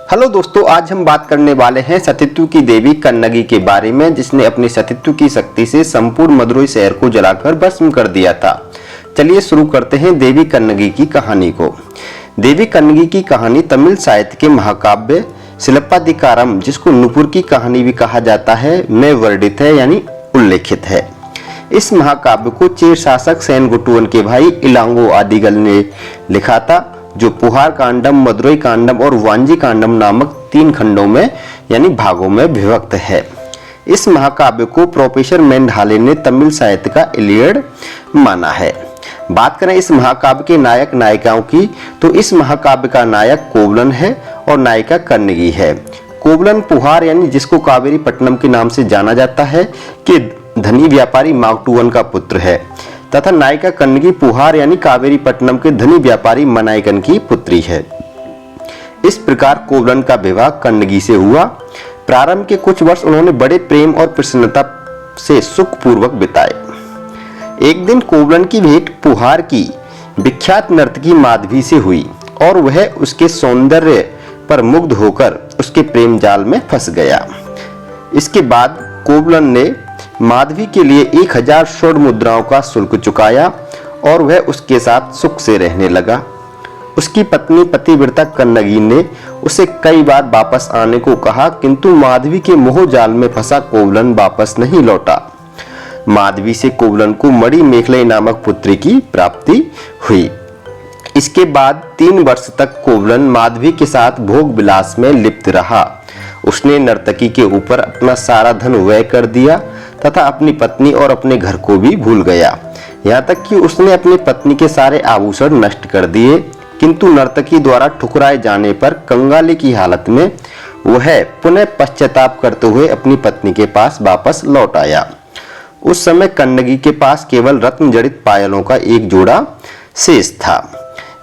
Hello दोस्तों, आज हम बात करने वाले हैं सतीत्व की देवी कन्नगी के बारे में, जिसने अपने सतीत्व की शक्ति से संपूर्ण मदुरई शहर को जलाकर भस्म कर दिया था। चलिए शुरू करते हैं देवी कन्नगी की कहानी को। देवी कन्नगी की कहानी तमिल साहित्य के महाकाव्य शिलप्पाधिकारम, जिसको नुपुर की कहानी भी कहा जाता है, में वर्णित है यानी उल्लेखित है। इस महाकाव्य को चेर शासक सेनगुट्टुवन के भाई इलांगो आदिगल ने लिखा था, जो पुहार कांडम, मदुरई कांडम और वांजी कांडम नामक 3 खंडों में यानी भागों में विभक्त है। इस महाकाव्य को प्रोफेसर मेंढाले ने तमिल साहित्य का इलियड माना है। बात करें इस महाकाव्य के नायक नायिकाओं की, तो इस महाकाव्य का नायक कोवलन है और नायिका कन्नगी है। कोवलन पुहार यानी जिसको कावेरी पट्टनम के नाम से जाना जाता है कि धनी व्यापारी मागटुवन का पुत्र है, तथा नायिका कन्नगी पुहार यानी कावेरी पट्टनम के धनी व्यापारी मनायकन की पुत्री है। इस प्रकार कोवलन का विवाह कन्नगी से हुआ। प्रारंभ के कुछ वर्ष उन्होंने बड़े प्रेम और प्रसन्नता से सुखपूर्वक बिताए। एक दिन कोवलन की भेंट पुहार की विख्यात नर्तकी माधवी से हुई और वह उसके सौंदर्य पर मुग्ध होकर उसके प्रेम जाल में फंस गया। इसके बाद कोवलन ने माधवी के लिए 1000 स्वर्ण मुद्राओं का शुल्क चुकाया और वह उसके साथ सुख से रहने लगा। उसकी पत्नी पतिव्रता कन्नगी ने उसे कई बार वापस आने को कहा, किंतु माधवी के मोह जाल में फंसा कोवलन वापस नहीं लौटा। माधवी से कोवलन को मणि मेखलई नामक पुत्री की प्राप्ति हुई। इसके बाद 3 वर्ष तक कोवलन माधवी के साथ भोग विलास में लिप्त रहा। उसने नर्तकी के ऊपर अपना सारा धन व्यय कर दिया तथा अपनी पत्नी और अपने घर को भी भूल गया। यहाँ तक कि उसने अपनी पत्नी के सारे आभूषण नष्ट कर दिए, किंतु नर्तकी द्वारा ठुकराए जाने पर कंगाली की हालत में वह पुनः पश्चाताप करते हुए अपनी पत्नी के पास वापस लौट आया। उस समय कन्नगी के पास केवल रत्न जड़ित पायलों का एक जोड़ा शेष था।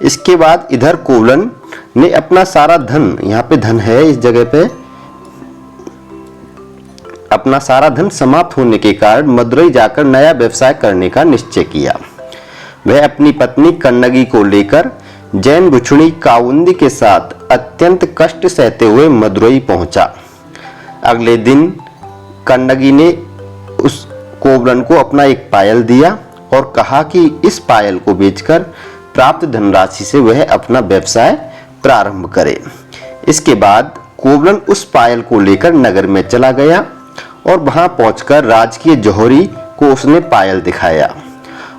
इसके बाद इधर कोवलन ने अपना सारा धन, यहाँ पे धन है इस जगह पे, अपना सारा धन समाप्त होने के कारण मदुरई जाकर नया व्यवसाय करने का निश्चय किया। वह अपनी पत्नी कन्नगी को लेकर जैन बुछुड़ी काउंदी के साथ अत्यंत कष्ट सहते हुए मदुरई पहुंचा। अगले दिन कन्नगी ने उस कोवलन को अपना एक पायल दिया और कहा कि इस पायल को बेचकर प्राप्त धनराशि से वह अपना व्यवसाय प्रारंभ करे। इसके बाद कोवलन उस पायल को लेकर नगर में चला गया और वहां पहुंचकर राजकीय जौहरी को उसने पायल दिखाया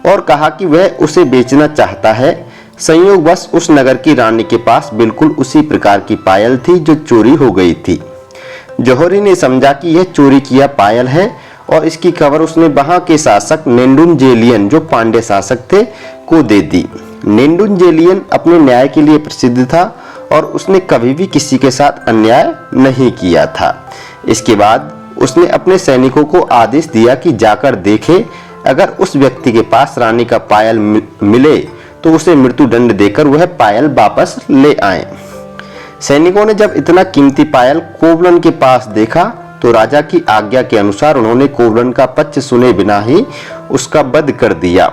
और कहा कि वह उसे बेचना चाहता है। संयोगवश उस नगर की रानी के पास बिल्कुल उसी प्रकार की पायल थी जो चोरी हो गई थी। जौहरी ने समझा कि यह चोरी किया पायल है और इसकी खबर उसने वहां के शासक नेंडुनजेलियन, जो पांड्य शासक थे, को दे दी। नेंडुनजेलियन अपने न्याय के लिए प्रसिद्ध था और उसने कभी भी किसी के साथ अन्याय नहीं किया था। इसके बाद उसने अपने सैनिकों को आदेश दिया कि जाकर देखे, अगर उस व्यक्ति के पास रानी का पायल मिले तो उसे मृत्यु दंड देकर वह पायल वापस ले आए। सैनिकों ने जब इतना कीमती पायल कोवलन के पास देखा तो राजा की आज्ञा के अनुसार उन्होंने कोवलन का पक्ष सुने बिना ही उसका वध कर दिया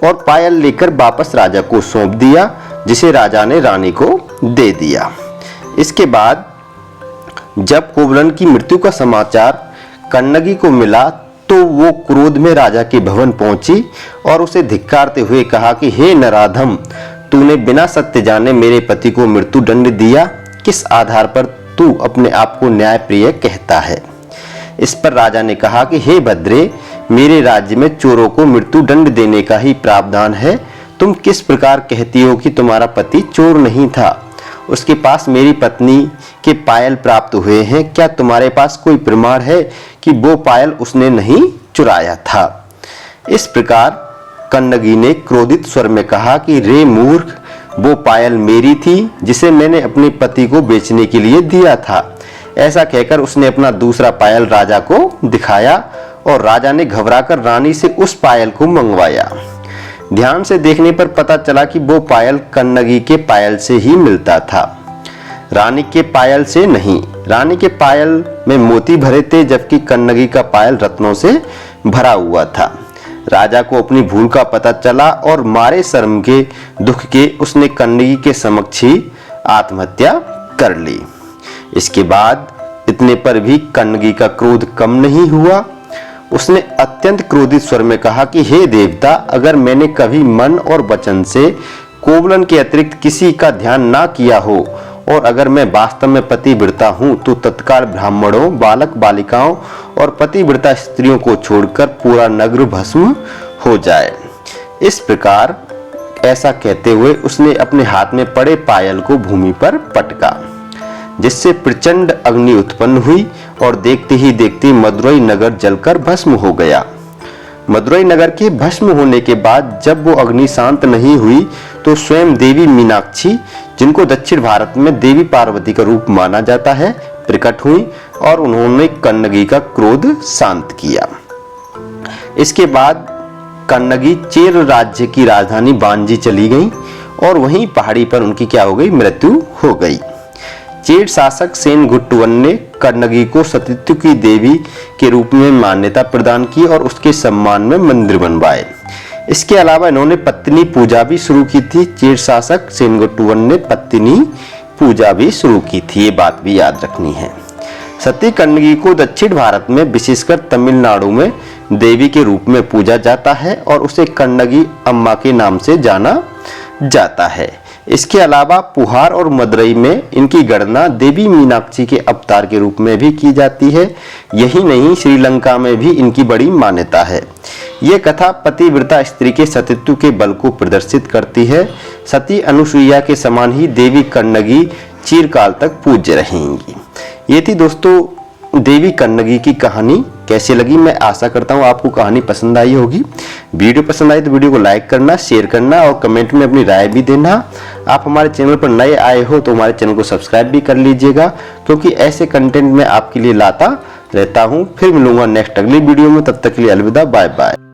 और पायल लेकर वापस राजा को सौंप दिया, जिसे राजा ने रानी को दे दिया। इसके बाद जब कोवलन की मृत्यु का समाचार कन्नगी को मिला तो वो क्रोध में राजा के भवन पहुंची और उसे धिक्कारते हुए कहा कि हे नराधम, तूने बिना सत्य जाने मेरे पति को मृत्यु दंड दिया। किस आधार पर तू अपने आप को न्यायप्रिय कहता है? इस पर राजा ने कहा कि हे भद्रे, मेरे राज्य में चोरों को मृत्यु दंड देने का ही प्रावधान है। तुम किस प्रकार कहती हो कि तुम्हारा पति चोर नहीं था? उसके पास मेरी पत्नी के पायल प्राप्त हुए हैं। क्या तुम्हारे पास कोई प्रमाण है कि वो पायल उसने नहीं चुराया था? इस प्रकार कन्नगी ने क्रोधित स्वर में कहा कि रे मूर्ख, वो पायल मेरी थी जिसे मैंने अपने पति को बेचने के लिए दिया था। ऐसा कहकर उसने अपना दूसरा पायल राजा को दिखाया और राजा ने घबराकर रानी से उस पायल को मंगवाया। ध्यान से देखने पर पता चला कि वो पायल कन्नगी के पायल से ही मिलता था, रानी के पायल से नहीं। रानी के पायल में मोती भरे थे, जबकि कन्नगी का पायल रत्नों से भरा हुआ था। राजा को अपनी भूल का पता चला और मारे शर्म के दुख के उसने कन्नगी के समक्ष ही आत्महत्या कर ली। इसके बाद इतने पर भी कन्नगी का क्रोध कम नहीं हुआ। उसने अत्यंत क्रोधित स्वर में कहा कि हे देवता, अगर मैंने कभी मन और वचन से कोवलन के अतिरिक्त किसी का ध्यान ना किया हो और अगर मैं वास्तव में पतिव्रता हूं तो तत्काल ब्राह्मणों, बालक बालिकाओं और पतिव्रता स्त्रियों को छोड़कर पूरा नगर भस्म हो जाए। इस प्रकार ऐसा कहते हुए उसने अपने हाथ में पड़े पायल को भूमि पर पटका, जिससे प्रचंड अग्नि उत्पन्न हुई और देखते ही देखते मदुरई नगर जलकर भस्म हो गया। मदुरई नगर के भस्म होने के बाद जब वो अग्नि शांत नहीं हुई तो स्वयं देवी मीनाक्षी, जिनको दक्षिण भारत में देवी पार्वती का रूप माना जाता है, प्रकट हुई और उन्होंने कन्नगी का क्रोध शांत किया। इसके बाद कन्नगी चेर राज्य की राजधानी बांजी चली गई और वहीं पहाड़ी पर उनकी क्या हो गई, मृत्यु हो गई। चेर शासक सेनगुट्टवन ने कन्नगी को सतीत्व की देवी के रूप में मान्यता प्रदान की और उसके सम्मान में मंदिर बनवाए। इसके अलावा इन्होंने पत्नी पूजा भी शुरू की थी। चेर शासक सेनगुट्टवन ने पत्नी पूजा भी शुरू की थी, ये बात भी याद रखनी है। सती कन्नगी को दक्षिण भारत में विशेषकर तमिलनाडु में देवी के रूप में पूजा जाता है और उसे कन्नगी अम्मा के नाम से जाना जाता है। इसके अलावा पुहार और मदुरई में इनकी गणना देवी मीनाक्षी के अवतार के रूप में भी की जाती है। यही नहीं, श्रीलंका में भी इनकी बड़ी मान्यता है। ये कथा पतिव्रता स्त्री के सतीत्व के बल को प्रदर्शित करती है। सती अनुसुईया के समान ही देवी कन्नगी चिरकाल तक पूज्य रहेंगी। ये थी दोस्तों देवी कन्नगी की कहानी। कैसे लगी, मैं आशा करता हूँ आपको कहानी पसंद आई होगी। वीडियो पसंद आई तो वीडियो को लाइक करना, शेयर करना और कमेंट में अपनी राय भी देना। आप हमारे चैनल पर नए आए हो तो हमारे चैनल को सब्सक्राइब भी कर लीजिएगा, क्योंकि ऐसे कंटेंट मैं आपके लिए लाता रहता हूँ। फिर मिलूंगा नेक्स्ट अगली वीडियो में, तब तक के लिए अलविदा, बाय बाय।